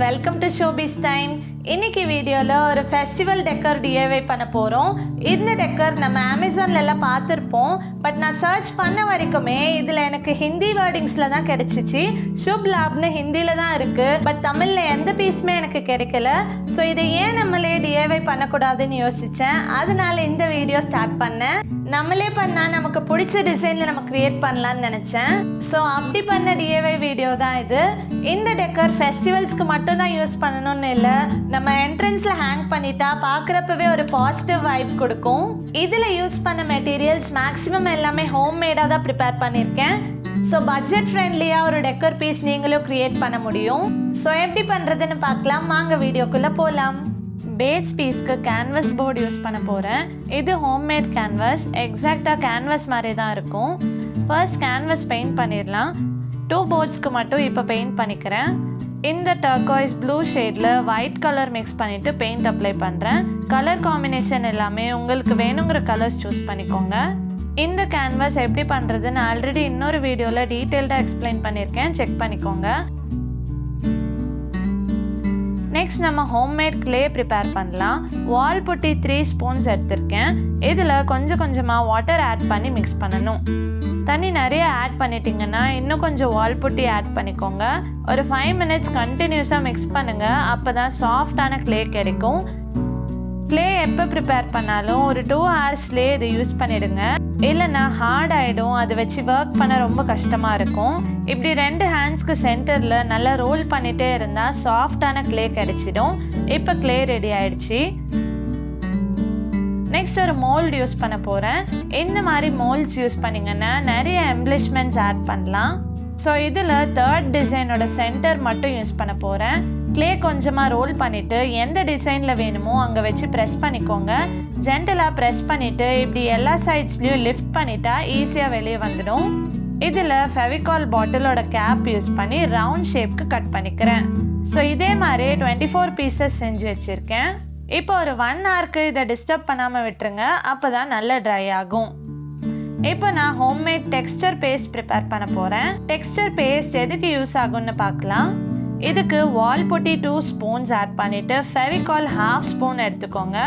welcome to Showbiz Time. இன்னைக்கு வீடியோல ஒரு ஃபெஸ்டிவல் டெக்கர் DIY பண்ண போறோம். இந்த டெக்கர் நம்ம Amazonல எல்லாம் பார்த்திருப்போம். பட் நான் சர்ச் பண்ண வரைக்குமே இதுல எனக்கு ஹிந்தி வேர்டிங்ஸ்ல தான் கிடைச்சிச்சு. शुभ लाभ்னு ஹிந்தில தான் இருக்கு. பட் தமிழ்ல எந்த பீஸ்மே எனக்கு கிடைக்கல. சோ இதை ஏன் நம்மளே DIY பண்ண கூடாதுன்னு யோசிச்சேன். அதனால இந்த வீடியோ ஸ்டார்ட் பண்ணேன். நம்மளே பண்ணா நமக்கு பிடிச்ச டிசைன்ல நம்ம கிரியேட் பண்ணலாம்னு நினைச்சேன். சோ அப்படி பண்ண DIY வீடியோ தான் இது. இந்த டெக்கர் ஃபெஸ்டிவல்ஸ்க்கு மட்டும் தான் யூஸ் பண்ணணும்னு இல்ல, நம்ம என்ட்ரன்ஸ்ல ஹேங் பண்ணிட்டா பார்க்கறப்பவே ஒரு பாசிட்டிவ் வைப் கொடுக்கும். இதுல யூஸ் பண்ண மெட்டீரியல்ஸ் மேக்ஸிமம் எல்லாமே ஹோம் மேடா தான் ப்ரிப்பேர் பண்ணியிருக்கேன். ஸோ பட்ஜெட் ஃப்ரெண்ட்லியா ஒரு டெக்கர் பீஸ் நீங்களும் கிரியேட் பண்ண முடியும். ஸோ எப்படி பண்றதுன்னு பார்க்கலாம், வாங்க வீடியோக்குள்ள போகலாம். பேஸ் பீஸ்க்கு கேன்வஸ் போர்டு யூஸ் பண்ண போகிறேன். இது ஹோம்மேட் கேன்வஸ், எக்ஸாக்டாக கேன்வஸ் மாதிரி தான் இருக்கும். ஃபர்ஸ்ட் கேன்வஸ் பெயிண்ட் பண்ணிடலாம். 2 போர்ட்ஸ்க்கு மட்டும் இப்போ பெயிண்ட் பண்ணிக்கிறேன். இந்த டர்காய்ஸ் ப்ளூ ஷேடில் ஒயிட் கலர் மிக்ஸ் பண்ணிவிட்டு பெயிண்ட் அப்ளை பண்ணுறேன். கலர் காம்பினேஷன் எல்லாமே உங்களுக்கு வேணுங்கிற கலர்ஸ் சூஸ் பண்ணிக்கோங்க. இந்த கேன்வஸ் எப்படி பண்ணுறதுன்னு ஆல்ரெடி இன்னொரு வீடியோவில் டீட்டெயில்டாக எக்ஸ்பிளைன் பண்ணியிருக்கேன், செக் பண்ணிக்கோங்க. நெக்ஸ்ட் நம்ம ஹோம்மேட் கிளே ப்ரிப்பேர் பண்ணலாம். வால் புட்டி 3 ஸ்பூன்ஸ் எடுத்திருக்கேன். இதில் கொஞ்சம் கொஞ்சமாக வாட்டர் ஆட் பண்ணி மிக்ஸ் பண்ணணும். தண்ணி நிறைய ஆட் பண்ணிட்டீங்கன்னா இன்னும் கொஞ்சம் வால் புட்டி ஆட் பண்ணிக்கோங்க. ஒரு 5 மினிட்ஸ் கண்டினியூஸாக மிக்ஸ் பண்ணுங்கள், அப்போ தான் சாஃப்டான கிளே கிடைக்கும். கிளே எப்போ ப்ரிப்பேர் பண்ணாலும் ஒரு 2 ஹவர்ஸ்லேயே இது யூஸ் பண்ணிவிடுங்க, இல்லைன்னா ஹார்ட் ஆகிடும். அதை வச்சு ஒர்க் பண்ண ரொம்ப கஷ்டமாக இருக்கும். இப்படி 2 ஹேண்ட்ஸ்க்கு சென்டரில் நல்லா ரோல் பண்ணிகிட்டே இருந்தால் சாஃப்டான கிளே கிடைச்சிடும். இப்போ கிளே ரெடி ஆயிடுச்சு. நெக்ஸ்ட் ஒரு மோல்டு யூஸ் பண்ண போகிறேன். இந்த மாதிரி மோல்ட்ஸ் யூஸ் பண்ணிங்கன்னா நிறைய எம்ப்ளிஷ்மெண்ட்ஸ் ஆட் பண்ணலாம். ஸோ இதில் 3rd டிசைனோட சென்டர் மட்டும் யூஸ் பண்ண போகிறேன். கிளே கொஞ்சமாக ரோல் பண்ணிவிட்டு எந்த டிசைனில் வேணுமோ அங்கே வச்சு ப்ரெஸ் பண்ணிக்கோங்க. ஜென்டலாக ப்ரெஸ் பண்ணிவிட்டு இப்படி எல்லா சைட்ஸ்லையும் லிஃப்ட் பண்ணிட்டா ஈஸியாக வெளியே வந்துடும். இதில் ஃபெவிகால் பாட்டிலோட கேப் யூஸ் பண்ணி ரவுண்ட் ஷேப்க்கு கட் பண்ணிக்கிறேன். ஸோ இதே மாதிரி 24 பீசஸ் செஞ்சு வச்சுருக்கேன். இப்போ ஒரு 1 ஹவருக்கு இதை டிஸ்டர்ப் பண்ணாமல் விட்டுருங்க, அப்போ தான் நல்லா ட்ரை ஆகும். இப்போ நான் ஹோம்மேட் டெக்ஸ்டர் பேஸ்ட் ப்ரிப்பேர் பண்ண போகிறேன். டெக்ஸ்டர் பேஸ்ட் எதுக்கு யூஸ் ஆகும்னு பார்க்கலாம். இதுக்கு வால் புட்டி 2 ஸ்பூன்ஸ் ஆட் பண்ணிவிட்டு ஃபெவிகால் 1/2 ஸ்பூன் எடுத்துக்கோங்க.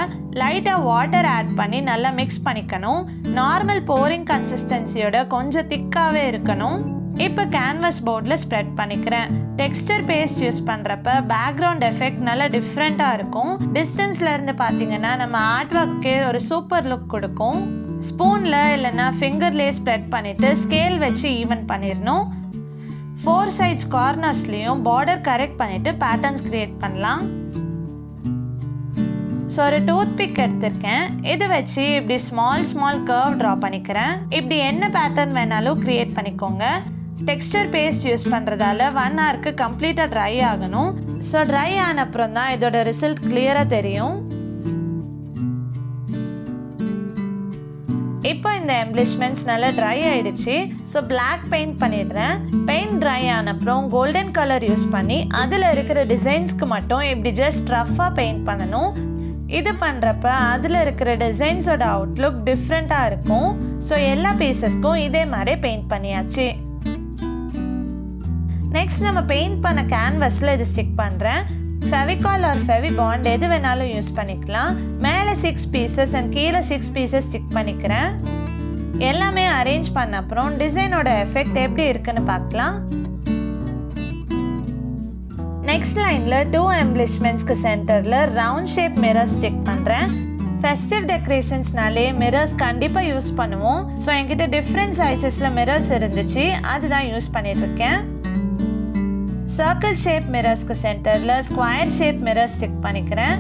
லைட்டாக வாட்டர் ஆட் பண்ணி நல்லா மிக்ஸ் பண்ணிக்கணும். நார்மல் போரிங் கன்சிஸ்டன்சியோட கொஞ்சம் திக்காகவே இருக்கணும். இப்போ கேன்வஸ் போர்டில் ஸ்ப்ரெட் பண்ணிக்கிறேன். டெக்ஸ்டர் பேஸ்ட் யூஸ் பண்ணுறப்ப பேக்ரவுண்ட் எஃபெக்ட் நல்லா டிஃப்ரெண்ட்டாக இருக்கும். டிஸ்டன்ஸில் இருந்து பார்த்தீங்கன்னா நம்ம ஆர்ட் ஒர்க்கே ஒரு சூப்பர் லுக் கொடுக்கும். ஸ்பூனில் இல்லைன்னா ஃபிங்கர்லேயே ஸ்ப்ரெட் பண்ணிவிட்டு ஸ்கேல் வச்சு ஈவன் பண்ணிடணும். 4 சைட்ஸ் கார்னர்ஸ்லேயும் பார்டர் கரெக்ட் பண்ணிவிட்டு பேட்டர்ன்ஸ் க்ரியேட் பண்ணலாம். ஸோ ஒரு டூத் பிக் எடுத்திருக்கேன். இதை வச்சு இப்படி ஸ்மால் கர்வ் ட்ரா பண்ணிக்கிறேன். இப்படி என்ன பேட்டர்ன் வேணாலும் க்ரியேட் பண்ணிக்கோங்க. டெக்ஸ்டர் பேஸ்ட் யூஸ் பண்ணுறதால 1 ஹவருக்கு கம்ப்ளீட்டாக ட்ரை ஆகணும். ஸோ ட்ரை ஆன அப்புறம் தான் இதோட ரிசல்ட் கிளியராக தெரியும். இப்போ இந்த எம்ப்ளிஷ்மெண்ட்ஸ் நல்லா ட்ரை ஆயிடுச்சு. ஸோ பிளாக் பெயிண்ட் பண்ணிடுறேன். பெயிண்ட் ட்ரை ஆன அப்புறம் கோல்டன் கலர் யூஸ் பண்ணி அதில் இருக்கிற டிசைன்ஸ்க்கு மட்டும் இப்படி ஜஸ்ட் ரஃப்பாக பெயிண்ட் பண்ணணும். இது பண்ணுறப்ப அதில் இருக்கிற டிசைன்ஸோட அவுட்லுக் டிஃப்ரெண்ட்டாக இருக்கும். ஸோ எல்லா பீசஸ்க்கும் இதே மாதிரி பெயிண்ட் பண்ணியாச்சு. நெக்ஸ்ட் நம்ம பெயிண்ட் பண்ண கேன்வஸில் இது ஸ்டிக் பண்ணுறேன். ஃபெவிகால் ஆர் ஃபெவிபாண்ட் எது வேணாலும் யூஸ் பண்ணிக்கலாம். மேலே 6 பீசஸ் அண்ட் கீழே 6 பீசஸ் ஸ்டிக் பண்ணிக்கிறேன். எல்லாமே அரேஞ்ச் பண்ண அப்புறம் டிசைனோட எஃபெக்ட் எப்படி இருக்குன்னு பார்க்கலாம். நெக்ஸ்ட் லைனில் 2 எம்ப்ளிஷ்மெண்ட்ஸ்க்கு சென்டரில் ரவுண்ட் ஷேப் மிரர் ஸ்டிக் பண்ணுறேன். ஃபெஸ்டிவ் டெக்கரேஷன்ஸ்னாலே மிரர்ஸ் கண்டிப்பாக யூஸ் பண்ணுவோம். ஸோ என்கிட்ட டிஃப்ரெண்ட் சைஸஸில் மிரர்ஸ் இருந்துச்சு, அதுதான் யூஸ் பண்ணிட்டுருக்கேன். சர்க்கிள் ஷேப் மிரர்ஸ்க்கு சென்டரில் ஸ்கொயர் ஷேப் மிரர் ஸ்டிக் பண்ணிக்கிறேன்.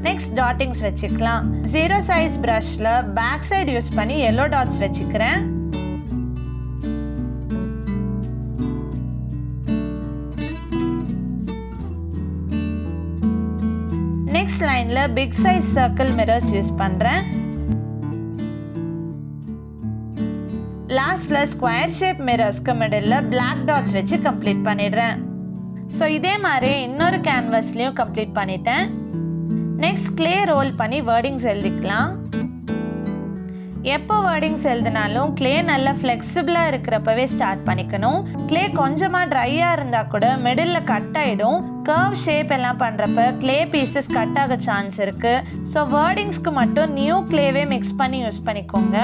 நெக்ஸ்ட் டாட்டிங்ஸ் வச்சுக்கலாம். 0 சைஸ் ப்ரஷில் பேக் சைடு யூஸ் பண்ணி yellow டாட்ஸ் வச்சுக்கிறேன். நெக்ஸ்ட் லைனில் big size circle mirrors use பண்ணுறேன். லாஸ்ட்ல ஸ்கொயர் ஷேப் மிரர்ஸ்க்கு மிடில் பிளாக் டாட்ஸ் வச்சு கம்ப்ளீட் பண்ணிடுறேன். ஸோ இதே மாதிரி இன்னொரு கேன்வஸ்லையும் கம்ப்ளீட் பண்ணிட்டேன். நெக்ஸ்ட் கிளே ரோல் பண்ணி வேர்டிங்ஸ் எழுதிக்கலாம். எப்போ வேர்டிங்ஸ் எழுதினாலும் கிளே நல்லா ஃப்ளெக்சிபிளாக இருக்கிறப்பவே ஸ்டார்ட் பண்ணிக்கணும். கிளே கொஞ்சமாக ட்ரையாக இருந்தால் கூட மிடில் கட் ஆகிடும். கர்வ் ஷேப் எல்லாம் பண்ணுறப்ப கிளே பீசஸ் கட் ஆக சான்ஸ் இருக்குது. ஸோ வேர்டிங்ஸ்க்கு மட்டும் நியூ கிளேவே மிக்ஸ் பண்ணி யூஸ் பண்ணிக்கோங்க.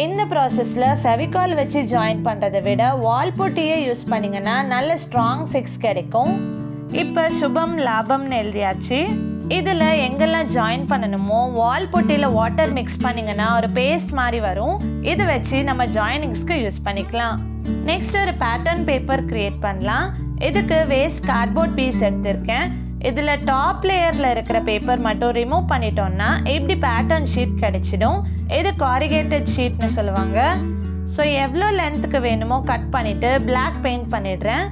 இந்த ப்ராசஸில் ஃபெவிகால் வச்சு ஜாயின் பண்ணுறதை விட வால் புட்டியே யூஸ் பண்ணிங்கன்னா நல்ல ஸ்ட்ராங் ஃபிக்ஸ் கிடைக்கும். இப்போ சுபம் லாபம்னு எழுதியாச்சு. இதில் எங்கெல்லாம் ஜாயின் பண்ணணுமோ வால் புட்டியில் வாட்டர் மிக்ஸ் பண்ணிங்கன்னா ஒரு பேஸ்ட் மாதிரி வரும். இது வச்சு நம்ம ஜாயினிங்ஸ்க்கு யூஸ் பண்ணிக்கலாம். நெக்ஸ்ட் ஒரு பேட்டர்ன் பேப்பர் க்ரியேட் பண்ணலாம். இதுக்கு வேஸ்ட் கார்ட்போர்ட் பீஸ் எடுத்திருக்கேன். இதில் டாப் லேயரில் இருக்கிற பேப்பர் மட்டும் ரிமூவ் பண்ணிட்டோம்னா இப்படி பேட்டர்ன் ஷீட் கிடைச்சிடும். இது காரிகேட்டட் ஷீட்னு சொல்லுவாங்க. ஸோ எவ்வளோ லென்த்துக்கு வேணுமோ கட் பண்ணிவிட்டு பிளாக் பெயிண்ட் பண்ணிடுறேன்.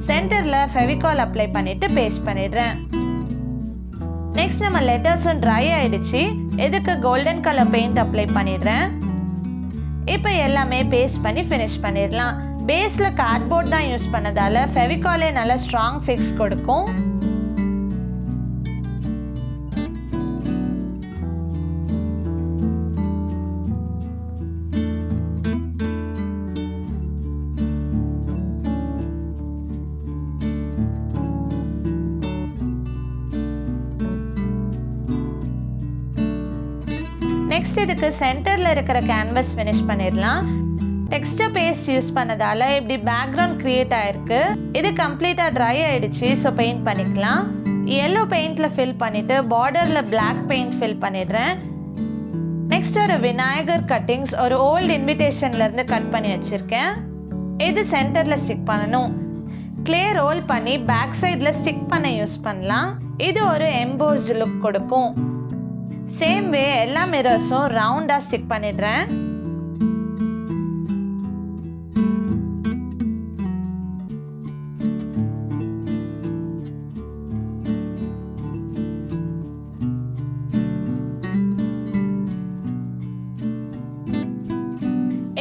சென்டரில் ஃபெவிகால் அப்ளை பண்ணிவிட்டு பேஸ்ட் பண்ணிடுறேன். நெக்ஸ்ட் நம்ம லெட்டர்ஸும் ட்ரை ஆகிடுச்சு. இதுக்கு கோல்டன் கலர் பெயிண்ட் அப்ளை பண்ணிடுறேன். இப்போ எல்லாமே பேஸ்ட் பண்ணி ஃபினிஷ் பண்ணிடலாம். பேஸில் கார்ட்போர்ட் தான் யூஸ் பண்ணதால ஃபெவிகாலே நல்லா ஸ்ட்ராங் ஃபிக்ஸ் கொடுக்கும். நெக்ஸ்ட் இதுக்கு சென்டரில் இருக்கிற கேன்வஸ் ஃபினிஷ் பண்ணிடலாம். டெக்ஸ்டர் பேஸ்ட் யூஸ் பண்ணதால இப்படி பேக்ரவுண்ட் கிரியேட் ஆயிருக்கு. இது கம்ப்ளீட்டாக ட்ரை ஆயிடுச்சு. ஸோ பெயிண்ட் பண்ணிக்கலாம். எல்லோ பெயிண்டில் ஃபில் பண்ணிவிட்டு பார்டரில் பிளாக் பெயிண்ட் ஃபில் பண்ணிடுறேன். நெக்ஸ்ட் ஒரு விநாயகர் கட்டிங்ஸ் ஒரு ஓல்டு இன்விடேஷன்லேருந்து கட் பண்ணி வச்சுருக்கேன். இது சென்டரில் ஸ்டிக் பண்ணணும். கிளே ரோல் பண்ணி பேக் சைடில் ஸ்டிக் பண்ண யூஸ் பண்ணலாம். இது ஒரு எம்போஸ்டு லுக் கொடுக்கும். சேம் வே எல்லா மிரர்ஸும் ரவுண்டாக ஸ்டிக் பண்ணிடுறேன்.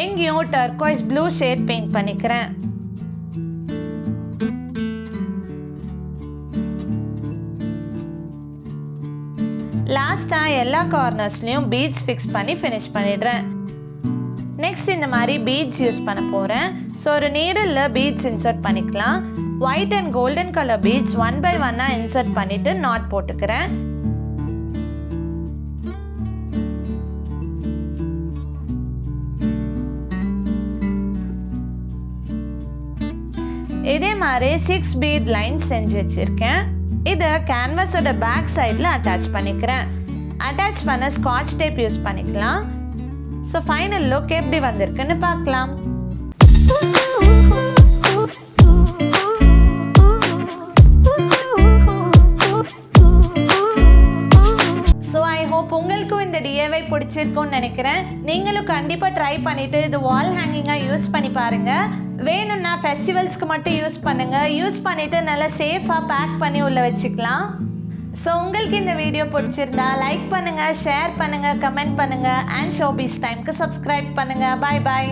எங்கேயும் டர்க்வைஸ் ப்ளூ ஷேட் பெயிண்ட் பண்ணிக்கிறேன். லாஸ்ட்டாக எல்லா கார்னர்ஸ்லையும் பீட்ஸ் ஃபிக்ஸ் பண்ணி ஃபினிஷ் பண்ணிடுறேன். நெக்ஸ்ட் இந்த மாதிரி பீட்ஸ் யூஸ் பண்ண போகிறேன். ஸோ ஒரு நீடலில் பீட்ஸ் இன்சர்ட் பண்ணிக்கலாம். White and golden colour beads 1 by 1 insert பண்ணிவிட்டு நாட் போட்டுக்கிறேன். இதே மாதிரி 6 பீட் லைன்ஸ் செஞ்சு வச்சுருக்கேன். இதை கேன்வஸோட பேக் சைடில் அட்டாச் பண்ணிக்கிறேன். அட்டாச் பண்ண ஸ்காட்ச் டேப் யூஸ் பண்ணிக்கலாம். ஸோ ஃபைனல் லுக் எப்படி வந்திருக்குன்னு பார்க்கலாம். ஸோ ஐ ஹோப் உங்களுக்கும் இந்த டிஐவை பிடிச்சிருக்கும்னு நினைக்கிறேன். நீங்களும் கண்டிப்பாக ட்ரை பண்ணிவிட்டு இது வால் ஹேங்கிங்காக யூஸ் பண்ணி பாருங்கள். வேணும்னா ஃபெஸ்டிவல்ஸ்க்கு மட்டும் யூஸ் பண்ணுங்கள். யூஸ் பண்ணிவிட்டு நல்லா சேஃபாக பேக் பண்ணி உள்ளே வச்சுக்கலாம். ஸோ உங்களுக்கு இந்த வீடியோ பிடிச்சிருந்தா லைக் பண்ணுங்கள், ஷேர் பண்ணுங்கள், கமெண்ட் பண்ணுங்கள். அண்ட் ஷோபீஸ் டைம்க்கு சப்ஸ்கிரைப் பண்ணுங்கள். பாய் பாய்.